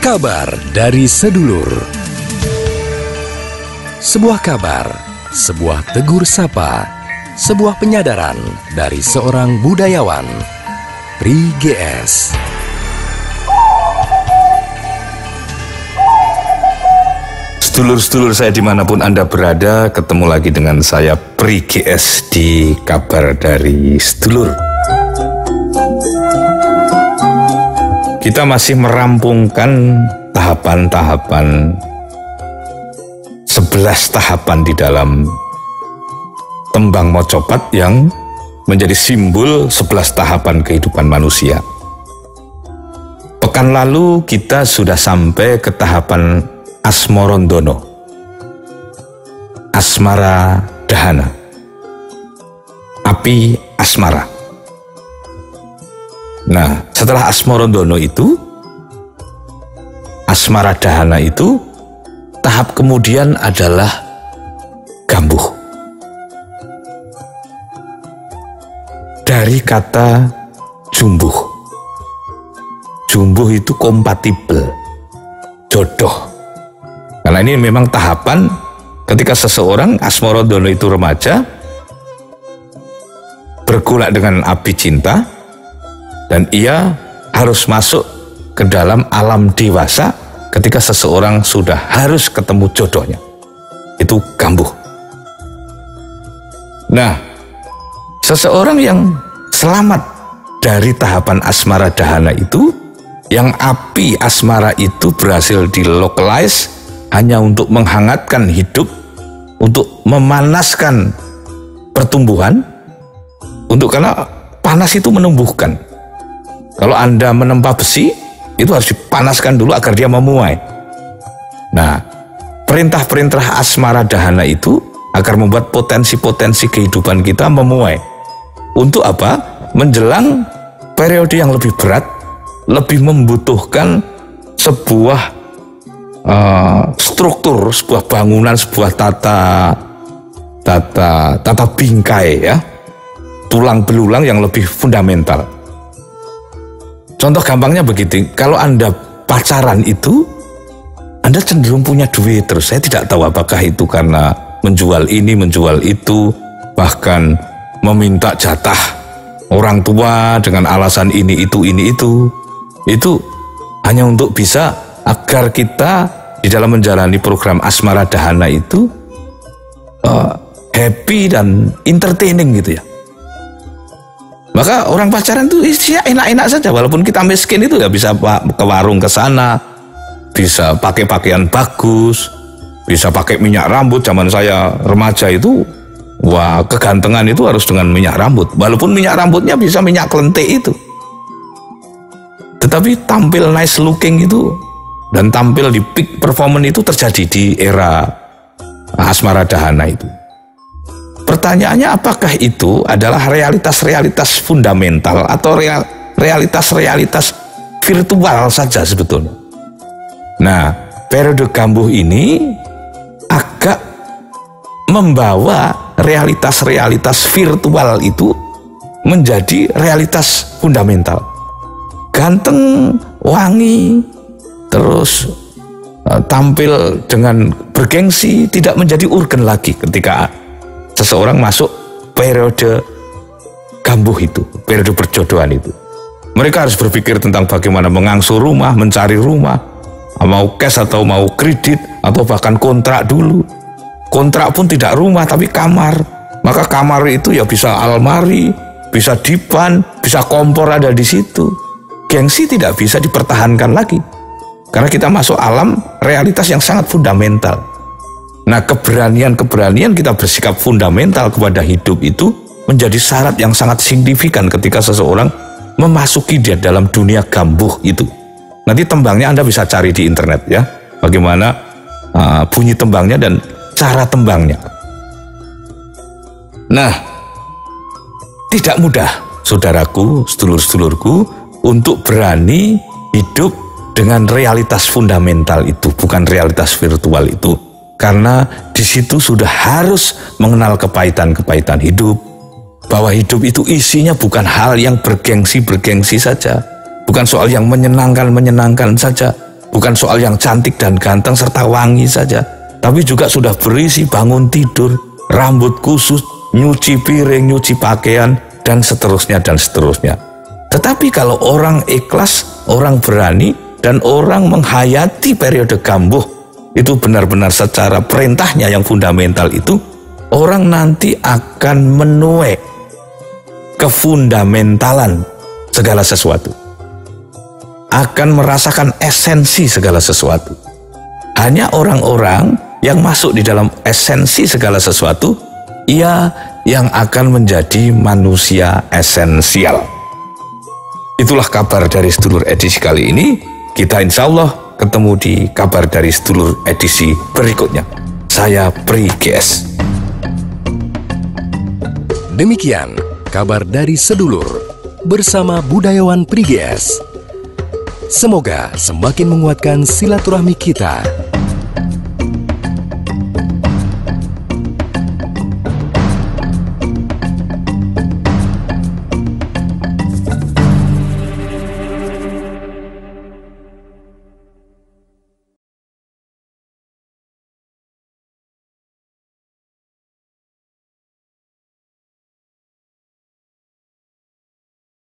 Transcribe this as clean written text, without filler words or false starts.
Kabar dari sedulur. Sebuah kabar, sebuah tegur sapa, sebuah penyadaran dari seorang budayawan, Pri GS. Sedulur-sedulur saya dimanapun Anda berada, ketemu lagi dengan saya Pri GS di Kabar dari Sedulur. Kita masih merampungkan tahapan-tahapan 11 tahapan di dalam tembang mocopat yang menjadi simbol 11 tahapan kehidupan manusia. Pekan lalu kita sudah sampai ke tahapan Asmarandono, asmara dahana, api asmara. Nah, setelah Asmarandono itu, asmara dahana itu, tahap kemudian adalah gambuh. Dari kata jumbuh. Jumbuh itu kompatibel, jodoh. Karena ini memang tahapan ketika seseorang, Asmarandono itu remaja, bergolak dengan api cinta, dan ia harus masuk ke dalam alam dewasa ketika seseorang sudah harus ketemu jodohnya. Itu gambuh. Nah, seseorang yang selamat dari tahapan asmara dahana itu, yang api asmara itu berhasil dilokalize hanya untuk menghangatkan hidup, untuk memanaskan pertumbuhan, karena panas itu menumbuhkan. Kalau Anda menempa besi, itu harus dipanaskan dulu agar dia memuai. Nah, perintah-perintah asmara dahana itu agar membuat potensi-potensi kehidupan kita memuai. Untuk apa? Menjelang periode yang lebih berat, lebih membutuhkan sebuah struktur, sebuah bangunan, sebuah tata bingkai, ya, tulang belulang yang lebih fundamental. Contoh gampangnya begitu, kalau Anda pacaran itu, Anda cenderung punya duit terus. Saya tidak tahu apakah itu karena menjual ini, menjual itu, bahkan meminta jatah orang tua dengan alasan ini itu. Itu hanya untuk bisa agar kita di dalam menjalani program asmara dahana itu happy dan entertaining gitu ya. Maka orang pacaran itu ya enak-enak saja, walaupun kita miskin itu ya bisa ke warung ke sana, bisa pakai pakaian bagus, bisa pakai minyak rambut. Zaman saya remaja itu, wah, kegantengan itu harus dengan minyak rambut, walaupun minyak rambutnya bisa minyak kelentik itu. Tetapi tampil nice looking itu dan tampil di peak performance itu terjadi di era asmara dahana itu. Pertanyaannya, apakah itu adalah realitas-realitas fundamental atau realitas-realitas virtual saja sebetulnya? Nah, periode gambuh ini agak membawa realitas-realitas virtual itu menjadi realitas fundamental. Ganteng, wangi, terus tampil dengan bergengsi, tidak menjadi urgen lagi ketika seseorang masuk periode gambuh itu, periode perjodohan itu. Mereka harus berpikir tentang bagaimana mengangsur rumah, mencari rumah, mau cash atau mau kredit, atau bahkan kontrak dulu. Kontrak pun tidak rumah tapi kamar. Maka kamar itu ya bisa almari, bisa dipan, bisa kompor ada di situ. Gengsi tidak bisa dipertahankan lagi, karena kita masuk alam realitas yang sangat fundamental. Nah, keberanian kita bersikap fundamental kepada hidup itu menjadi syarat yang sangat signifikan ketika seseorang memasuki dia dalam dunia gambuh itu. Nanti tembangnya Anda bisa cari di internet ya, bagaimana bunyi tembangnya dan cara tembangnya. Nah, tidak mudah, saudaraku, sedulur-sedulurku, untuk berani hidup dengan realitas fundamental itu, bukan realitas virtual itu. Karena di situ sudah harus mengenal kepahitan-kepahitan hidup, bahwa hidup itu isinya bukan hal yang bergengsi saja, bukan soal yang menyenangkan saja, bukan soal yang cantik dan ganteng serta wangi saja, tapi juga sudah berisi bangun tidur, rambut khusus, nyuci piring, nyuci pakaian, dan seterusnya dan seterusnya. Tetapi kalau orang ikhlas, orang berani, dan orang menghayati periode kambuh, itu benar-benar secara perintahnya yang fundamental itu, orang nanti akan menuai kefundamentalan segala sesuatu. Akan merasakan esensi segala sesuatu. Hanya orang-orang yang masuk di dalam esensi segala sesuatu, ia yang akan menjadi manusia esensial. Itulah kabar dari sedulur edisi kali ini. Kita insya Allah ketemu di kabar dari sedulur edisi berikutnya. Saya Pri GS. Demikian kabar dari sedulur bersama budayawan Pri GS. Semoga semakin menguatkan silaturahmi kita